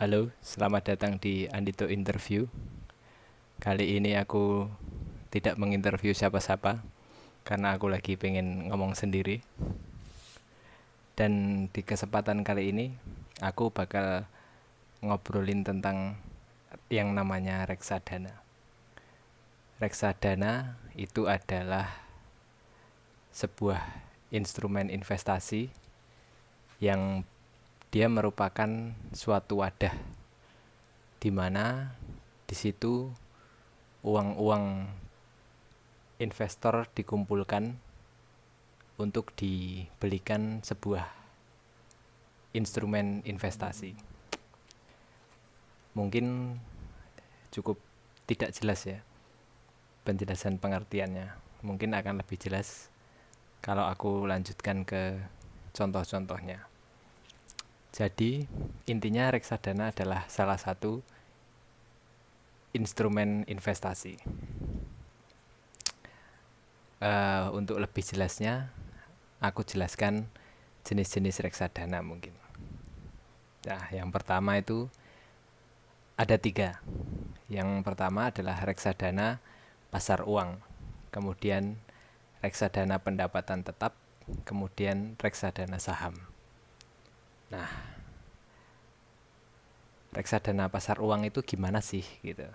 Halo, selamat datang di Andito Interview. Kali ini aku tidak menginterview siapa-siapa karena aku lagi pengen ngomong sendiri. Dan di kesempatan kali ini aku bakal ngobrolin tentang yang namanya reksadana. Reksadana itu adalah sebuah instrumen investasi yang dia merupakan suatu wadah di mana di situ uang-uang investor dikumpulkan untuk dibelikan sebuah instrumen investasi. Mungkin cukup tidak jelas ya penjelasan pengertiannya. Mungkin akan lebih jelas kalau aku lanjutkan ke contoh-contohnya. Jadi intinya reksadana adalah salah satu instrumen investasi. Untuk lebih jelasnya, aku jelaskan jenis-jenis reksadana mungkin. Nah, yang pertama itu ada 3. Yang pertama adalah reksadana pasar uang, kemudian reksadana pendapatan tetap, kemudian reksadana saham. Nah, reksadana pasar uang itu gimana sih gitu.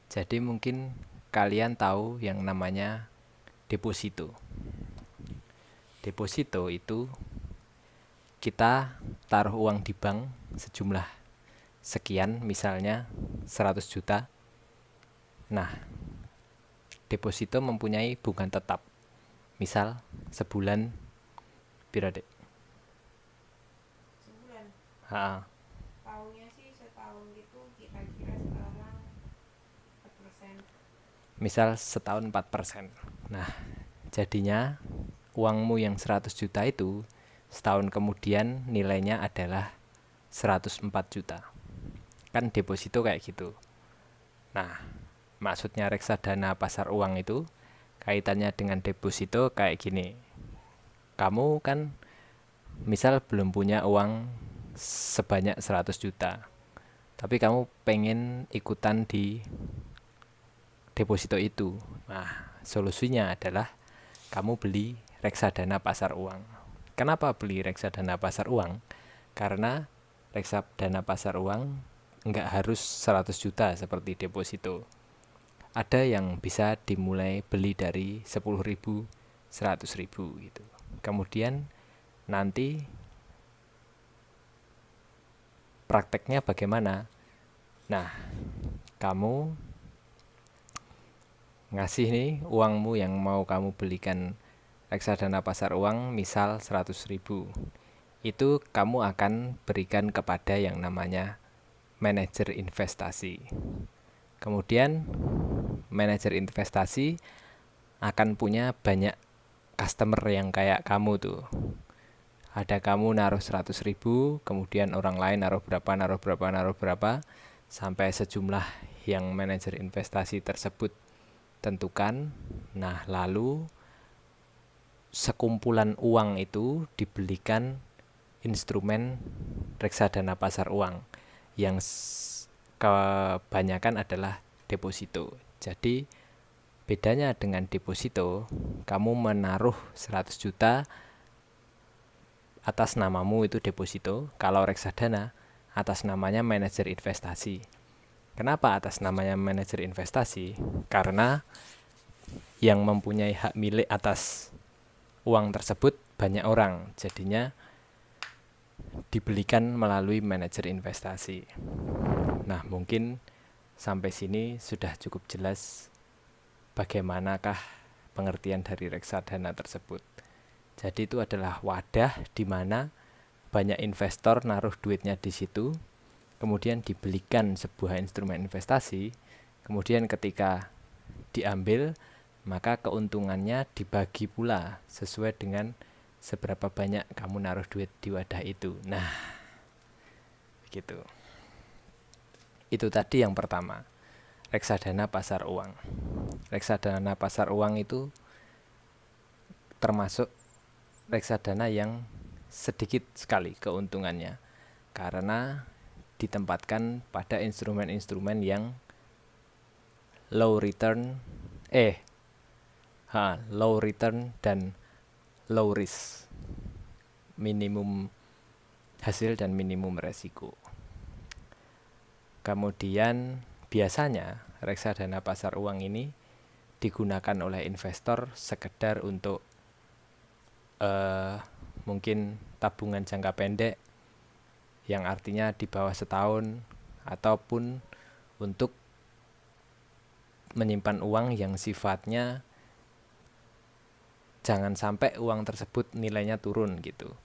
Jadi mungkin kalian tahu yang namanya deposito. Deposito itu kita taruh uang di bank sejumlah sekian, misalnya 100 juta. Nah, deposito mempunyai bunga tetap. Misal sebulan piro dek? Sebulan. Ha, Tahunnya sih setahun gitu kira-kira sekarang 4%. misal setahun 4%. Nah, jadinya uangmu yang 100 juta itu setahun kemudian nilainya adalah 104 juta. Kan deposito kayak gitu. Nah, maksudnya reksadana pasar uang itu kaitannya dengan deposito kayak gini. Kamu kan misal belum punya uang sebanyak 100 juta, tapi kamu pengen ikutan di deposito itu. Nah, solusinya adalah kamu beli reksadana pasar uang. Kenapa beli reksadana pasar uang? Karena reksadana pasar uang nggak harus 100 juta seperti deposito. Ada yang bisa dimulai beli dari 10.000, 100.000 gitu. Kemudian nanti prakteknya bagaimana? Nah, kamu ngasih nih uangmu yang mau kamu belikan reksadana pasar uang misal 100.000. Itu kamu akan berikan kepada yang namanya manajer investasi. Kemudian manajer investasi akan punya banyak customer yang kayak kamu tuh. Ada kamu naruh 100.000, kemudian orang lain naruh berapa, naruh berapa, naruh berapa, sampai sejumlah yang manajer investasi tersebut tentukan. Nah, lalu sekumpulan uang itu dibelikan instrumen reksadana pasar uang yang kebanyakan adalah deposito. Jadi bedanya dengan deposito, kamu menaruh 100 juta atas namamu itu deposito. Kalau reksadana atas namanya manajer investasi. Kenapa atas namanya manajer investasi? Karena yang mempunyai hak milik atas uang tersebut banyak orang. Jadinya dibelikan melalui manajer investasi. Nah, mungkin sampai sini sudah cukup jelas bagaimanakah pengertian dari reksadana tersebut. Jadi itu adalah wadah di mana banyak investor naruh duitnya di situ, kemudian dibelikan sebuah instrumen investasi, kemudian ketika diambil, maka keuntungannya dibagi pula sesuai dengan seberapa banyak kamu naruh duit di wadah itu. Nah, gitu. Itu tadi yang pertama, reksadana pasar uang. Reksadana pasar uang itu termasuk reksadana yang sedikit sekali keuntungannya, karena ditempatkan pada instrumen-instrumen yang low return low return dan low risk, minimum hasil dan minimum resiko. Kemudian biasanya reksadana pasar uang ini digunakan oleh investor sekedar untuk mungkin tabungan jangka pendek, yang artinya di bawah setahun, ataupun untuk menyimpan uang yang sifatnya jangan sampai uang tersebut nilainya turun gitu,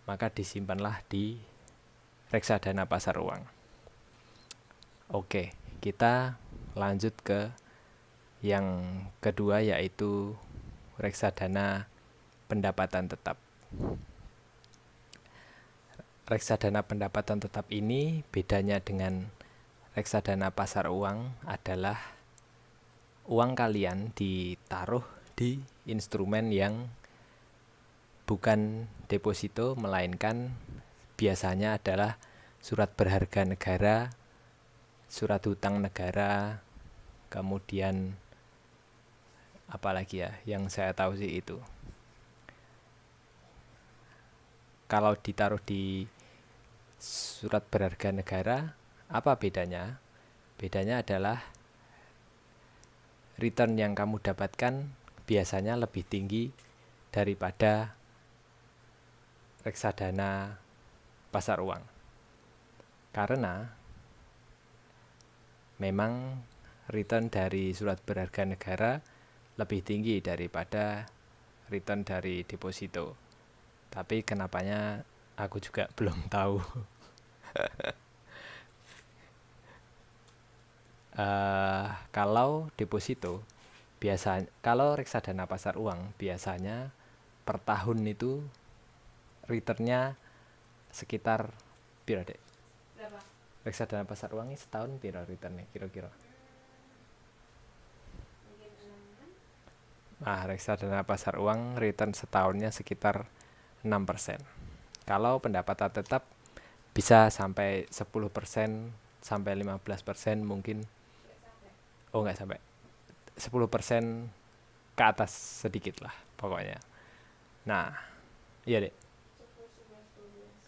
maka disimpanlah di reksadana pasar uang. Oke, kita lanjut ke yang kedua, yaitu reksadana pendapatan tetap. Reksadana pendapatan tetap ini bedanya dengan reksadana pasar uang adalah uang kalian ditaruh di instrumen yang bukan deposito, melainkan biasanya adalah surat berharga negara, surat hutang negara, kemudian apalagi ya yang saya tahu sih itu. Kalau ditaruh di surat berharga negara, apa bedanya? Bedanya adalah return yang kamu dapatkan biasanya lebih tinggi daripada reksadana pasar uang. Karena memang return dari surat berharga negara lebih tinggi daripada return dari deposito. Tapi kenapanya aku juga belum tahu. Kalau deposito kalau reksadana pasar uang biasanya per tahun itu returnnya sekitar piro dek? Berapa? Reksadana pasar uang ini setahun piro returnnya kira-kira? Mungkin 6-an. Reksadana pasar uang return setahunnya sekitar 6%. Kalau pendapatan tetap bisa sampai 10% sampai 15% mungkin. Nggak sampai 10% ke atas sedikit lah pokoknya. Nah, iya dek,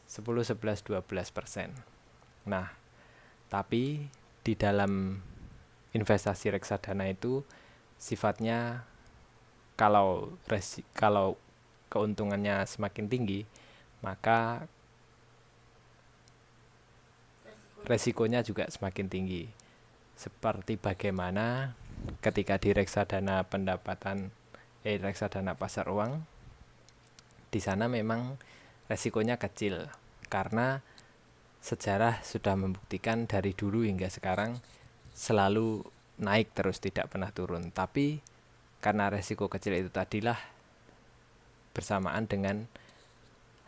10, 11, 12%. Nah, tapi di dalam investasi reksadana itu sifatnya kalau keuntungannya semakin tinggi, maka resikonya juga semakin tinggi. Seperti bagaimana ketika di reksadana reksadana pasar uang, di sana memang resikonya kecil karena sejarah sudah membuktikan dari dulu hingga sekarang selalu naik terus, tidak pernah turun. Tapi karena resiko kecil itu tadilah bersamaan dengan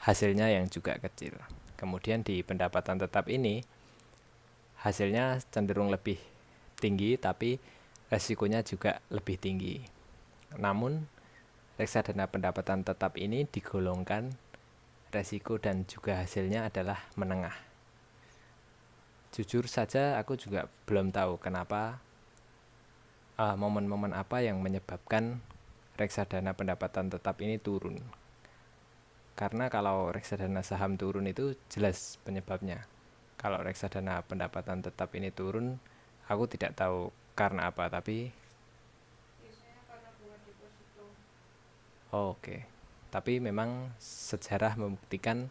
hasilnya yang juga kecil. Kemudian di pendapatan tetap ini hasilnya cenderung lebih tinggi tapi resikonya juga lebih tinggi. Namun reksadana pendapatan tetap ini digolongkan resiko dan juga hasilnya adalah menengah. Jujur saja aku juga belum tahu kenapa momen-momen apa yang menyebabkan reksadana pendapatan tetap ini turun. Karena kalau reksadana saham turun itu jelas penyebabnya. Kalau reksadana pendapatan tetap ini turun, aku tidak tahu karena apa, tapi Biasanya karena bunga deposito. Oke. Tapi memang sejarah membuktikan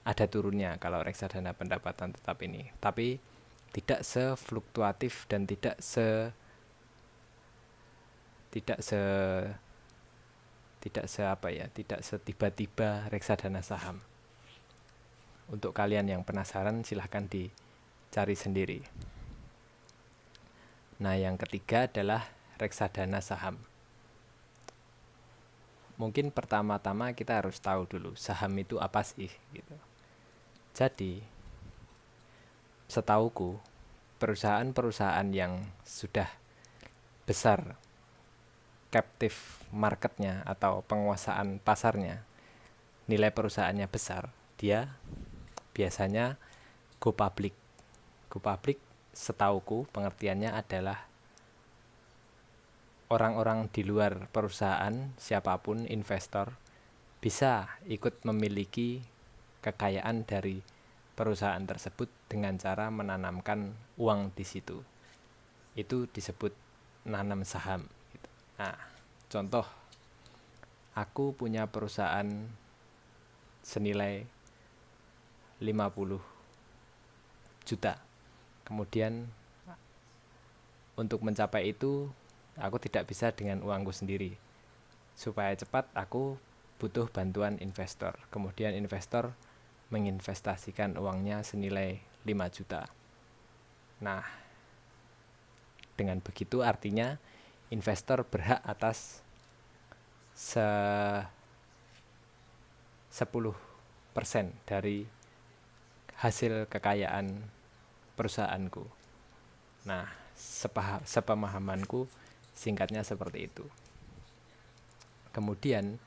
ada turunnya kalau reksadana pendapatan tetap ini. Tapi tidak sefluktuatif dan tidak setiba-tiba reksadana saham. Untuk kalian yang penasaran silahkan dicari sendiri. Nah, yang ketiga adalah reksadana saham. Mungkin pertama-tama kita harus tahu dulu saham itu apa sih gitu. Jadi, setauku perusahaan-perusahaan yang sudah besar captive marketnya atau penguasaan pasarnya, nilai perusahaannya besar, dia biasanya go public Go public setauku pengertiannya adalah orang-orang di luar perusahaan, siapapun investor bisa ikut memiliki kekayaan dari perusahaan tersebut dengan cara menanamkan uang di situ. Itu disebut nanam saham gitu. Nah, contoh, aku punya perusahaan senilai 50 juta. Kemudian untuk mencapai itu aku tidak bisa dengan uangku sendiri. Supaya cepat aku butuh bantuan investor. Kemudian investor menginvestasikan uangnya senilai 5 juta. Nah, dengan begitu artinya investor berhak atas 10% dari hasil kekayaan perusahaanku. Nah, sepemahamanku singkatnya seperti itu. Kemudian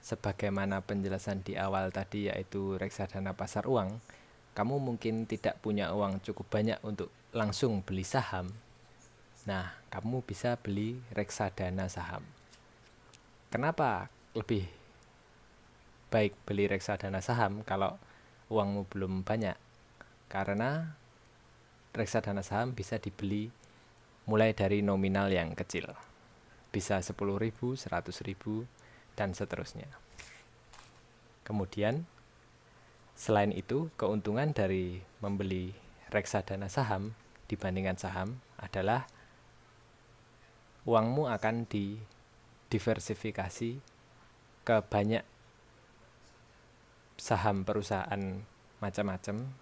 sebagaimana penjelasan di awal tadi yaitu reksadana pasar uang, kamu mungkin tidak punya uang cukup banyak untuk langsung beli saham. Nah, kamu bisa beli reksadana saham. Kenapa lebih baik beli reksadana saham kalau uangmu belum banyak? Karena reksadana saham bisa dibeli mulai dari nominal yang kecil. Bisa 10.000, 100.000, dan seterusnya. Kemudian, selain itu, keuntungan dari membeli reksadana saham dibandingkan saham adalah uangmu akan didiversifikasi ke banyak saham perusahaan macam-macam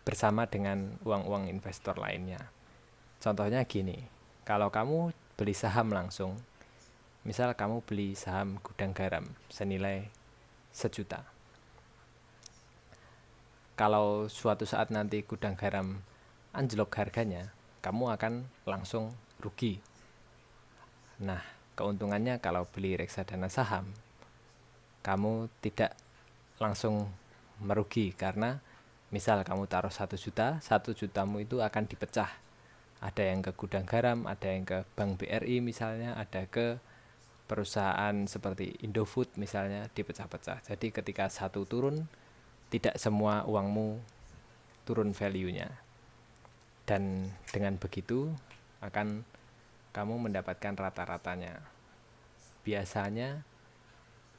bersama dengan uang-uang investor lainnya. Contohnya gini, kalau kamu beli saham langsung, misal kamu beli saham Gudang Garam senilai 1 juta. Kalau suatu saat nanti Gudang Garam anjlok harganya, kamu akan langsung rugi. Nah, keuntungannya kalau beli reksadana saham, kamu tidak langsung merugi karena misal kamu taruh 1 juta, 1 jutamu itu akan dipecah. Ada yang ke Gudang Garam, ada yang ke Bank BRI misalnya, ada ke perusahaan seperti Indofood misalnya, dipecah-pecah. Jadi ketika satu turun, tidak semua uangmu turun value-nya. Dan dengan begitu akan kamu mendapatkan rata-ratanya. Biasanya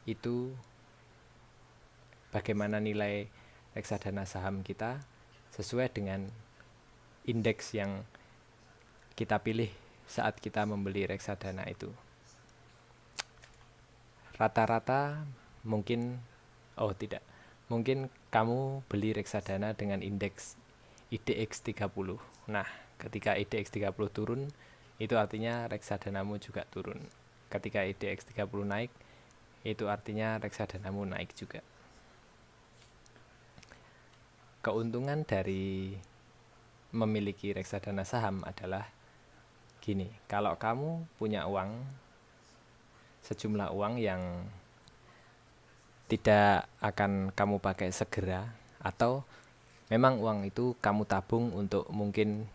itu bagaimana nilai reksadana saham kita sesuai dengan indeks yang kita pilih saat kita membeli reksadana itu. Rata-rata mungkin kamu beli reksadana dengan indeks IDX 30. Nah, ketika IDX 30 turun, itu artinya reksadanamu juga turun. Ketika IDX 30 naik, itu artinya reksadanamu naik juga. Keuntungan dari memiliki reksadana saham adalah gini, kalau kamu punya sejumlah uang yang tidak akan kamu pakai segera, atau memang uang itu kamu tabung untuk mungkin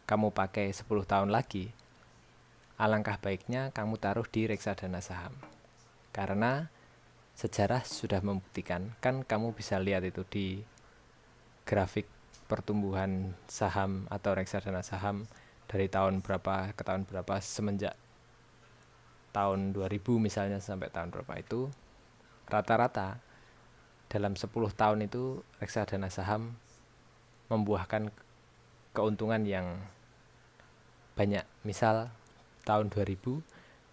kamu pakai 10 tahun lagi, alangkah baiknya kamu taruh di reksadana saham. Karena sejarah sudah membuktikan, kan kamu bisa lihat itu di grafik pertumbuhan saham atau reksadana saham dari tahun berapa ke tahun berapa, semenjak tahun 2000 misalnya sampai tahun berapa, itu rata-rata dalam 10 tahun itu reksadana saham membuahkan keuntungan yang banyak. Misal tahun 2000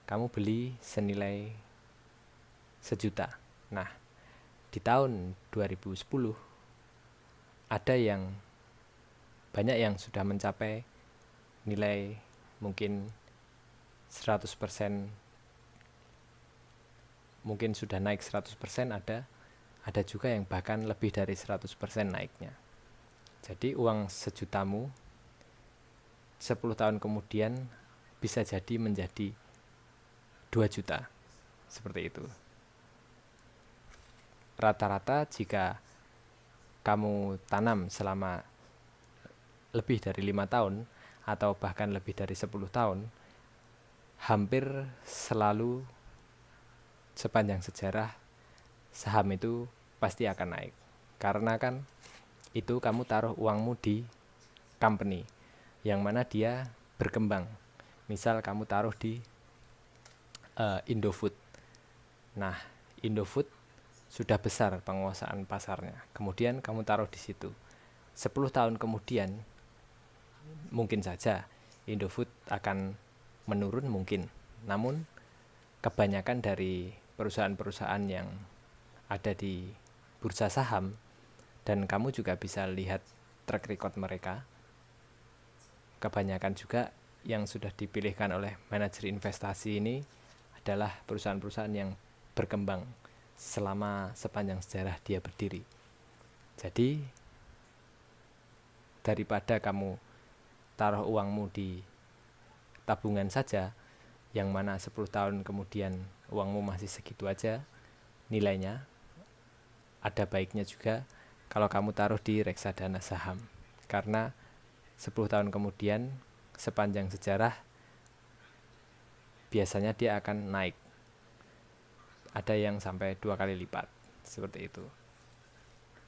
kamu beli senilai 1 juta. Nah, di tahun 2010 ada yang banyak yang sudah mencapai nilai mungkin 100%, mungkin sudah naik 100%, ada juga yang bahkan lebih dari 100% naiknya. Jadi uang 1 jutamu 10 tahun kemudian bisa jadi menjadi 2 juta. Seperti itu. Rata-rata jika kamu tanam selama lebih dari 5 tahun atau bahkan lebih dari 10 tahun, hampir selalu sepanjang sejarah saham itu pasti akan naik. Karena kan itu kamu taruh uangmu di company yang mana dia berkembang. Misal kamu taruh di Indofood. Nah, Indofood sudah besar penguasaan pasarnya. Kemudian kamu taruh di situ. 10 tahun kemudian mungkin saja Indofood akan menurun mungkin. Namun kebanyakan dari perusahaan-perusahaan yang ada di bursa saham, dan kamu juga bisa lihat track record mereka, kebanyakan juga yang sudah dipilihkan oleh manajer investasi ini adalah perusahaan-perusahaan yang berkembang selama sepanjang sejarah dia berdiri. Jadi daripada kamu taruh uangmu di tabungan saja, yang mana 10 tahun kemudian uangmu masih segitu aja nilainya, ada baiknya juga kalau kamu taruh di reksadana saham. Karena 10 tahun kemudian sepanjang sejarah biasanya dia akan naik. Ada yang sampai 2 kali lipat, seperti itu.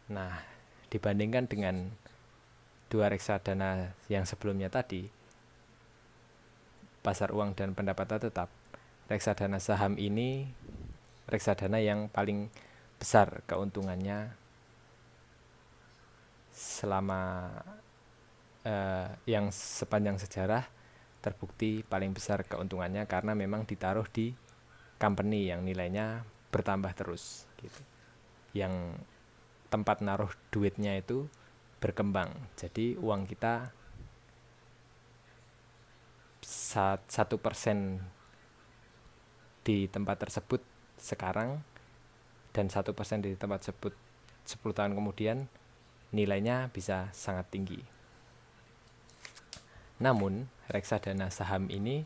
Nah, dibandingkan dengan dua reksadana yang sebelumnya tadi, pasar uang dan pendapatan tetap, reksadana saham ini reksadana yang paling besar keuntungannya selama yang sepanjang sejarah terbukti paling besar keuntungannya, karena memang ditaruh di company yang nilainya bertambah terus gitu. Yang tempat naruh duitnya itu berkembang. Jadi uang kita 1% di tempat tersebut sekarang dan 1% di tempat tersebut 10 tahun kemudian nilainya bisa sangat tinggi. Namun reksadana saham ini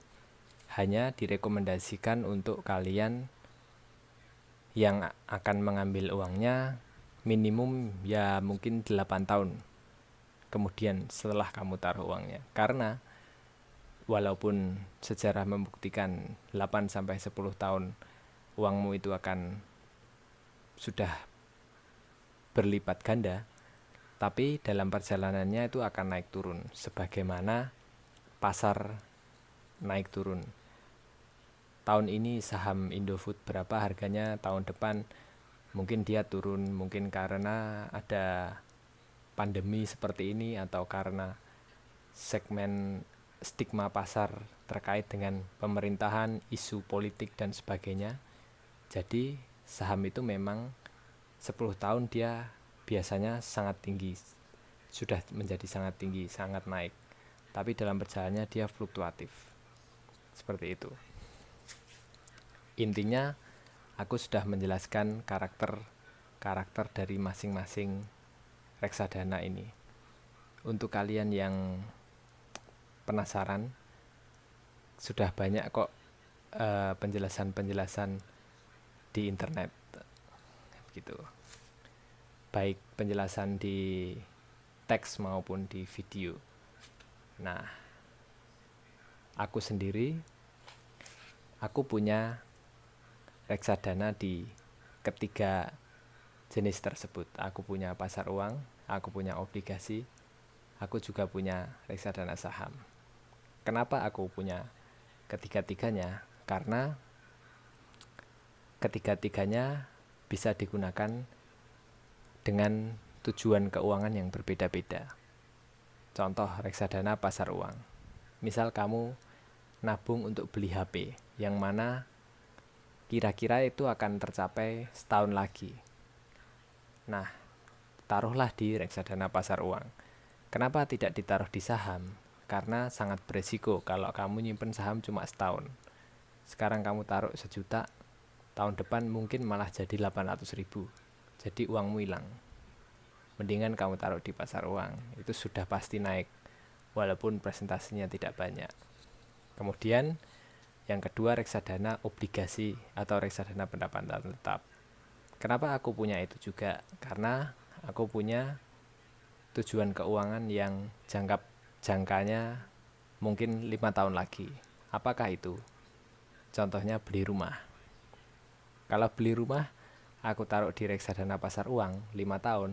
hanya direkomendasikan untuk kalian yang akan mengambil uangnya minimum ya mungkin 8 tahun kemudian setelah kamu taruh uangnya. Karena walaupun sejarah membuktikan 8-10 tahun uangmu itu akan sudah berlipat ganda, tapi dalam perjalanannya itu akan naik turun sebagaimana pasar naik turun. Tahun ini saham Indofood berapa harganya, tahun depan mungkin dia turun, mungkin karena ada pandemi seperti ini atau karena segmen stigma pasar terkait dengan pemerintahan, isu politik dan sebagainya. Jadi saham itu memang 10 tahun dia biasanya sangat tinggi, sudah menjadi sangat tinggi, sangat naik. Tapi dalam perjalanannya dia fluktuatif. Seperti itu. Intinya aku sudah menjelaskan karakter dari masing-masing reksadana ini. Untuk kalian yang penasaran, sudah banyak kok penjelasan-penjelasan di internet gitu. Baik penjelasan di teks maupun di video. Nah, aku sendiri, aku punya reksadana di ketiga jenis tersebut. Aku punya pasar uang, aku punya obligasi, aku juga punya reksadana saham. Kenapa aku punya ketiga-tiganya? Karena ketiga-tiganya bisa digunakan dengan tujuan keuangan yang berbeda-beda. Contoh reksadana pasar uang. Misal kamu nabung untuk beli HP, yang mana kira-kira itu akan tercapai setahun lagi. Nah, taruhlah di reksadana pasar uang. Kenapa tidak ditaruh di saham? Karena sangat beresiko kalau kamu nyimpen saham cuma setahun. Sekarang kamu taruh 1 juta, tahun depan mungkin malah jadi 800.000. Jadi uangmu hilang. Mendingan kamu taruh di pasar uang, itu sudah pasti naik walaupun presentasinya tidak banyak. Kemudian yang kedua, reksadana obligasi atau reksadana pendapatan tetap. Kenapa aku punya itu juga? Karena aku punya tujuan keuangan yang jangka jangkanya mungkin 5 tahun lagi. Apakah itu? Contohnya beli rumah. Kalau beli rumah, aku taruh di reksadana pasar uang 5 tahun,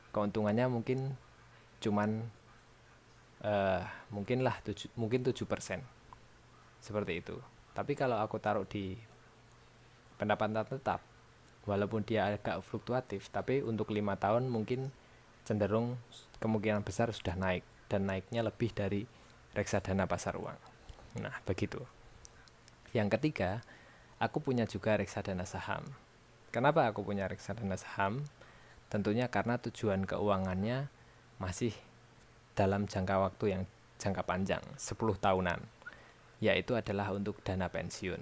keuntungannya mungkin cuman mungkin 7%. Seperti itu. Tapi kalau aku taruh di pendapatan tetap, walaupun dia agak fluktuatif, tapi untuk 5 tahun mungkin cenderung kemungkinan besar sudah naik, dan naiknya lebih dari reksadana pasar uang. Nah, begitu. Yang ketiga, aku punya juga reksadana saham. Kenapa aku punya reksadana saham? Tentunya karena tujuan keuangannya masih dalam jangka waktu yang jangka panjang, 10 tahunan, yaitu adalah untuk dana pensiun.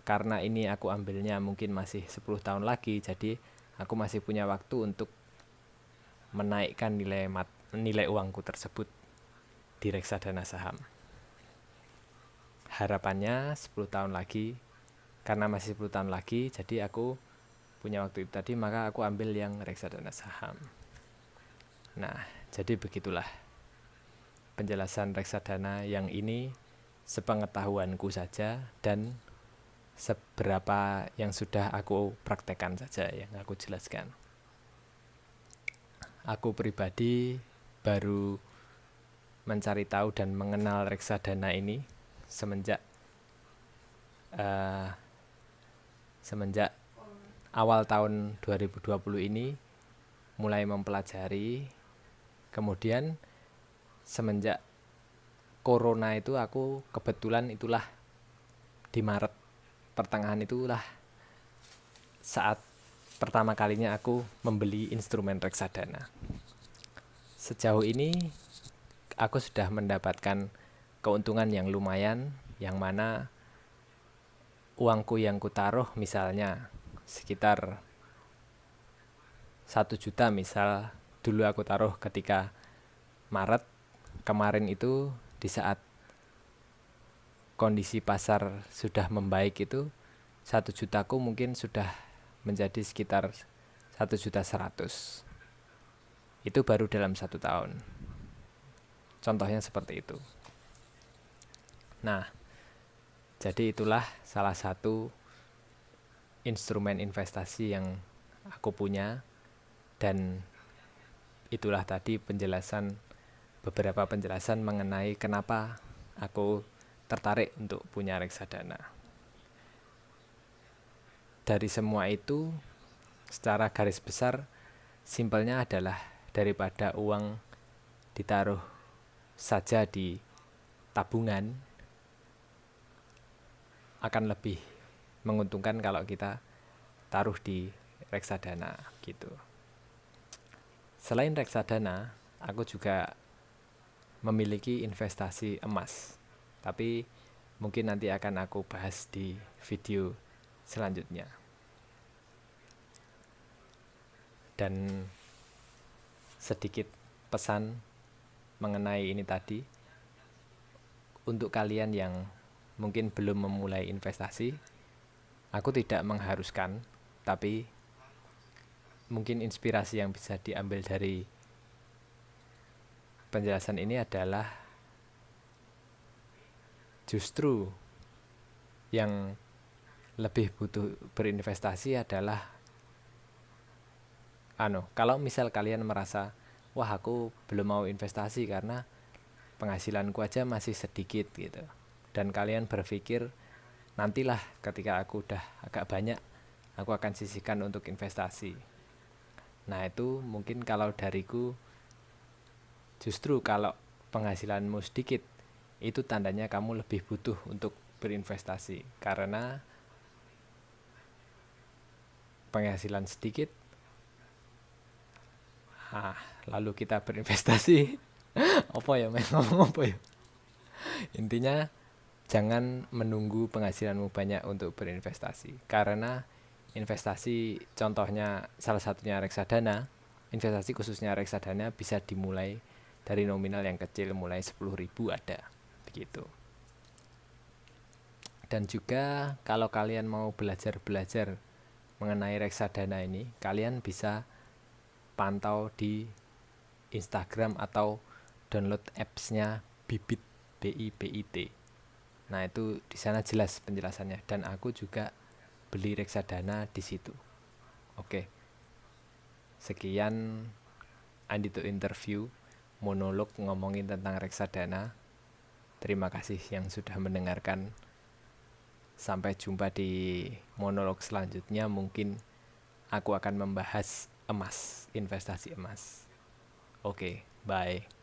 Karena ini aku ambilnya mungkin masih 10 tahun lagi, jadi aku masih punya waktu untuk menaikkan nilai uangku tersebut di reksadana saham. Harapannya 10 tahun lagi, karena masih 10 tahun lagi, jadi aku punya waktu itu tadi, maka aku ambil yang reksadana saham. Nah, jadi begitulah penjelasan reksadana yang ini sepengetahuanku saja dan seberapa yang sudah aku praktekkan saja yang aku jelaskan. Aku pribadi baru mencari tahu dan mengenal reksadana ini semenjak awal tahun 2020 ini mulai mempelajari. Kemudian semenjak corona itu aku kebetulan itulah di Maret pertengahan itulah saat pertama kalinya aku membeli instrumen reksadana. Sejauh ini aku sudah mendapatkan keuntungan yang lumayan, yang mana uangku yang kutaruh misalnya sekitar 1 juta misal, dulu aku taruh ketika Maret kemarin itu, di saat kondisi pasar sudah membaik itu, 1 jutaku mungkin sudah menjadi sekitar 1.100.000. Itu baru dalam 1 tahun. Contohnya seperti itu. Nah, jadi itulah salah satu instrumen investasi yang aku punya, dan itulah tadi beberapa penjelasan mengenai kenapa aku tertarik untuk punya reksadana. Dari semua itu, secara garis besar, simpelnya adalah daripada uang ditaruh saja di tabungan, akan lebih menguntungkan kalau kita taruh di reksadana gitu. Selain reksadana, aku juga memiliki investasi emas. Tapi mungkin nanti akan aku bahas di video selanjutnya. Dan sedikit pesan mengenai ini tadi, untuk kalian yang mungkin belum memulai investasi, aku tidak mengharuskan, tapi mungkin inspirasi yang bisa diambil dari penjelasan ini adalah justru yang lebih butuh berinvestasi adalah kalau misal kalian merasa, wah aku belum mau investasi karena penghasilanku aja masih sedikit gitu, dan kalian berpikir nantilah ketika aku udah agak banyak aku akan sisihkan untuk investasi. Nah, itu mungkin kalau dariku, justru kalau penghasilanmu sedikit, itu tandanya kamu lebih butuh untuk berinvestasi, karena penghasilan sedikit lalu kita berinvestasi apa ya, ngomong apa ya, intinya jangan menunggu penghasilanmu banyak untuk berinvestasi, karena investasi, contohnya salah satunya reksadana, investasi khususnya reksadana bisa dimulai dari nominal yang kecil, mulai 10.000 ada begitu. Dan juga kalau kalian mau belajar mengenai reksadana ini, kalian bisa pantau di Instagram atau download apps-nya Bibit, BIBIT. Nah, itu di sana jelas penjelasannya, dan aku juga beli reksadana di situ. Oke, sekian Andi to interview, monolog ngomongin tentang reksadana. Terima kasih yang sudah mendengarkan. Sampai jumpa di monolog selanjutnya. Mungkin aku akan membahas emas, investasi emas. Oke, bye.